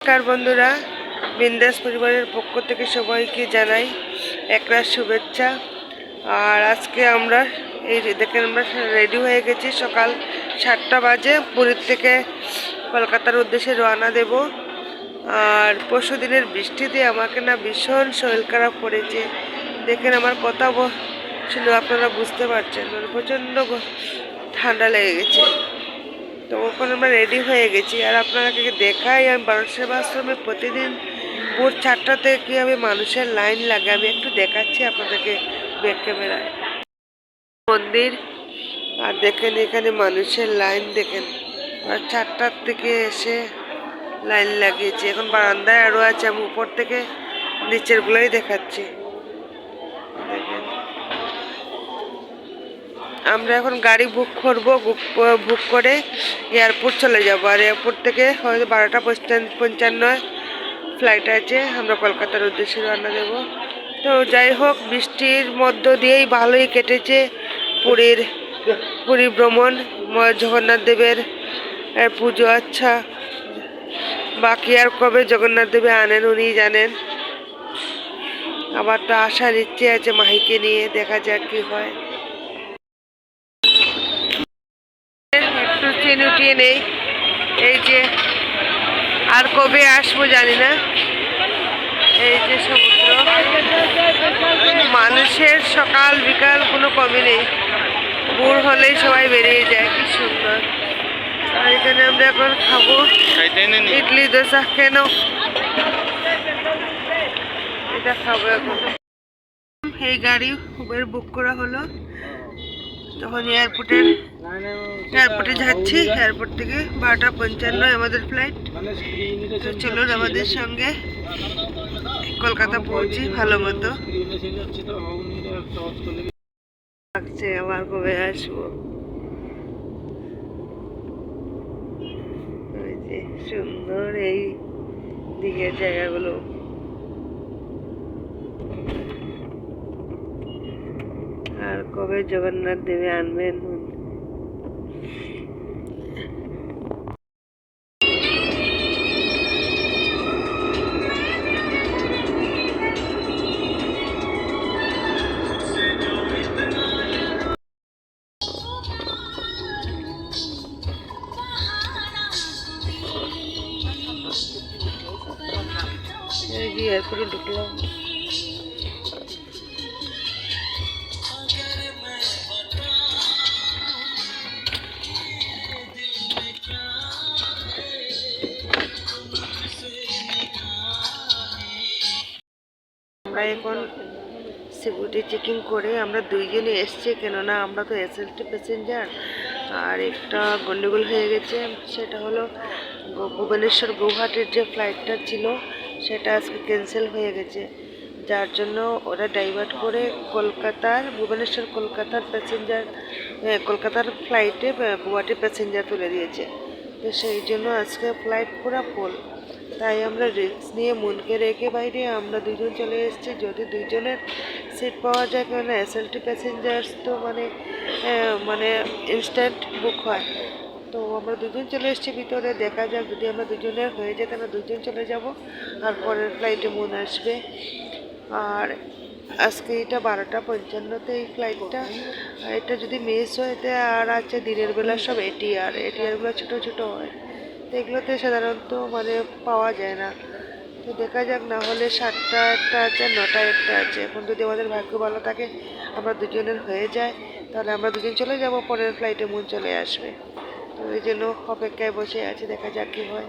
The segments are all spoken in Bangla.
নমস্কার বন্ধুরা, বিন্দাস পরিবারের পক্ষ থেকে সবাইকে জানাই একরাশ শুভেচ্ছা। আর আজকে আমরা দেখেন আমরা রেডি হয়ে গেছি। সকাল 7টা বাজে পুরীর থেকে কলকাতার উদ্দেশ্যে রওনা দেব। আর পরশু দিনের বৃষ্টিতে আমাকে না ভীষণ শরীর খারাপ করেছে। দেখেন আমার কথা শুনে আপনারা বুঝতে পারছেন, প্রচণ্ড ঠান্ডা লেগে গেছে। তো ওখানে আমরা রেডি হয়ে গেছি। আর আপনাকে দেখাই আমি মানব সেবা আশ্রমে প্রতিদিন ভোর 4টাতে কীভাবে মানুষের লাইন লাগে আমি একটু দেখাচ্ছি আপনাদেরকে ব্যাক ক্যামেরায়। মন্দির আর দেখেন এখানে মানুষের লাইন দেখেন। আর 4টার থেকে এসে লাইন লাগিয়েছি। এখন বারান্দায় আরও আছে, আমি উপর থেকে নিচেরগুলোই দেখাচ্ছি। দেখেন আমরা এখন গাড়ি বুক করব, বুক করে এয়ারপোর্ট চলে যাব। আর এয়ারপোর্ট থেকে হয়তো 12:55 ফ্লাইট আছে, আমরা কলকাতার উদ্দেশ্যে রওনা দেব। তো যাই হোক, বৃষ্টির মধ্য দিয়েই ভালোই কেটেছে পুরী ভ্রমণ। জগন্নাথ দেবের পুজো। আচ্ছা, বাকি আর কবে জগন্নাথ দেবে আনেন উনি জানেন। আবার তো আসার ইচ্ছে আছে মাহিকে নিয়ে, দেখা যাক কি হয়। একটু ট্রেন উঠিয়ে নেই, এই যে আর কবে আসবো জানি না। এই যে সমুদ্র, মানুষের সকাল বিকাল কোনো কমই নেই। ভোর হলেই সবাই বেরিয়ে যায়, কি সুন্দর। আর এখানে আমরা এখন খাবো ইডলি দোসা। কেন এটা খাবো এখন। এই গাড়ি উবের বুক করা হলো, তখন এয়ারপোর্টে যাচ্ছি। এয়ারপোর্ট থেকে 12:55 আমাদের ফ্লাইট। তো চলুন আমাদের সঙ্গে কলকাতা পৌঁছি ভালো মতো। লাগছে আবার কবে আসবো। ওই যে সুন্দর এই দিকের জায়গাগুলো। আর কবে জগন্নাথ দেবে আনবেন। এয়ারপোর্টে ঢুকলাম। আমরা এখন সিকিউরিটি চেকিং করে আমরা দুইজনে এসছি, কেননা আমরা তো এসএলটি প্যাসেঞ্জার। আর একটা গন্ডগোল হয়ে গেছে, সেটা হলো ভুবনেশ্বর গৌহাটির যে ফ্লাইটটা ছিল সেটা আজকে ক্যান্সেল হয়ে গেছে। যার জন্য ওরা ডাইভার্ট করে ভুবনেশ্বর কলকাতার প্যাসেঞ্জার, কলকাতার ফ্লাইটে গুয়াহাটি প্যাসেঞ্জার তুলে দিয়েছে। তো সেই জন্য আজকে ফ্লাইট পুরো ফুল। তাই আমরা রিস্ক নিয়ে মনকে রেখে বাইরে আমরা দুজন চলে এসেছি। যদি দুইজনের সিট পাওয়া যায়, কেননা এসএলটি প্যাসেঞ্জার্স তো মানে ইনস্ট্যান্ট বুক হয়। তো আমরা দুজন চলে এসেছি ভিতরে। দেখা যাক, যদি আমরা দুজনের হয়ে যায় তাহলে দুজন চলে যাব, আর পরের ফ্লাইটে মন আসবে। আর আজকে এটা 12:55 এই ফ্লাইটটা। এটা যদি মিস হয় তো আর আছে দিনের বেলা সব এটিআরগুলো ছোটো ছোটো হয়, তো এগুলোতে সাধারণত পাওয়া যায় না। তো দেখা যাক, না হলে 7টা একটা আছে, 9টা একটা আছে। এখন যদি আমাদের ভাগ্য ভালো থাকে, আমরা দুজনের হয়ে যায়, তাহলে আমরা দুজন চলে যাব, পরের ফ্লাইটে মন চলে আসবে। তো এই জন্য অপেক্ষায় বসে আছি, দেখা যাক কী হয়।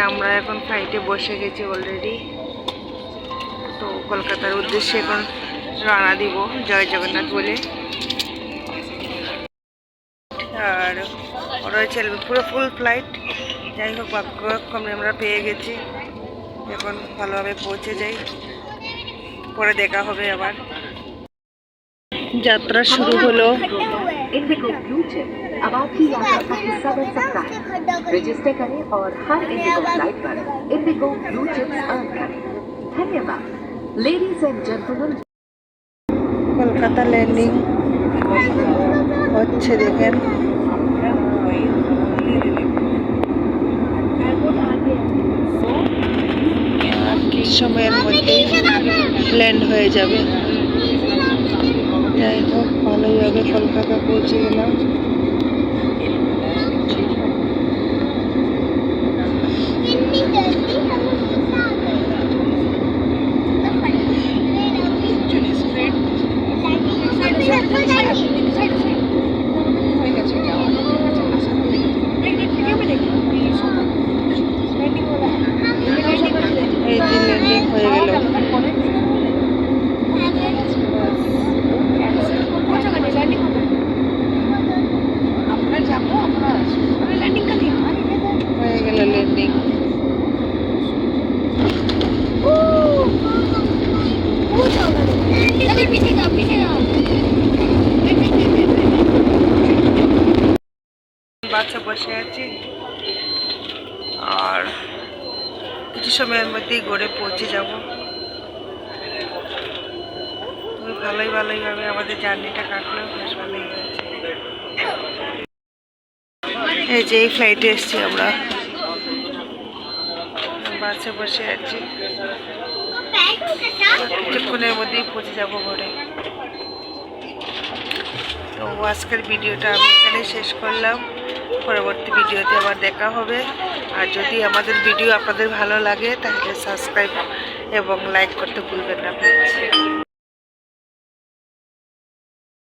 আমরা এখন ফ্লাইটে বসে গেছি অলরেডি। তো কলকাতার উদ্দেশ্যে এখন রওনা দিব, জয় জগন্নাথ বলে। আর রয়েছে পুরো ফুল ফ্লাইট। যাই হোক, ভাগ্যক্রমে আমরা পেয়ে গেছি। এখন ভালোভাবে পৌঁছে যাই, পরে দেখা হবে আবার। যাত্রা শুরু হলো। इंडिगो ब्लू चिप अब आपकी यात्रा का हिस्सा बन सकता है। रजिस्टर करें और हर इंडिगो फ्लाइट पर इंडिगो ब्लू चिप्स अर्न करें। धन्यवाद। Ladies and gentleman, Kolkata landing হচ্ছে, দেখেন। সময়ের মধ্যেই ল্যান্ড হয়ে যাবে। যাই হোক, ভালোইভাবে কলকাতা পৌঁছে গেলাম। এই যে ল্যান্ডিং হয়ে গেল। হয়ে গেল ল্যান্ডিং। বাচ্চা বসে আছি আর কিছু সময়ের মধ্যেই গড়ে পৌঁছে যাব। ভালোইভাবে আমাদের জার্নিটা কাটলো, বেশ ভালোই হয়েছে। এই যে এই ফ্লাইটে এসছি আমরা, বাসে বসে আছি, কিছুক্ষণের মধ্যেই পৌঁছে যাব ঘরে। তো আজকের ভিডিওটা আমি এখানে শেষ করলাম। পরবর্তী ভিডিওতে আবার দেখা হবে। আর যদি আমাদের ভিডিও আপনাদের ভালো লাগে তাহলে সাবস্ক্রাইব এবং লাইক করতে ভুলবেন না প্লিজ।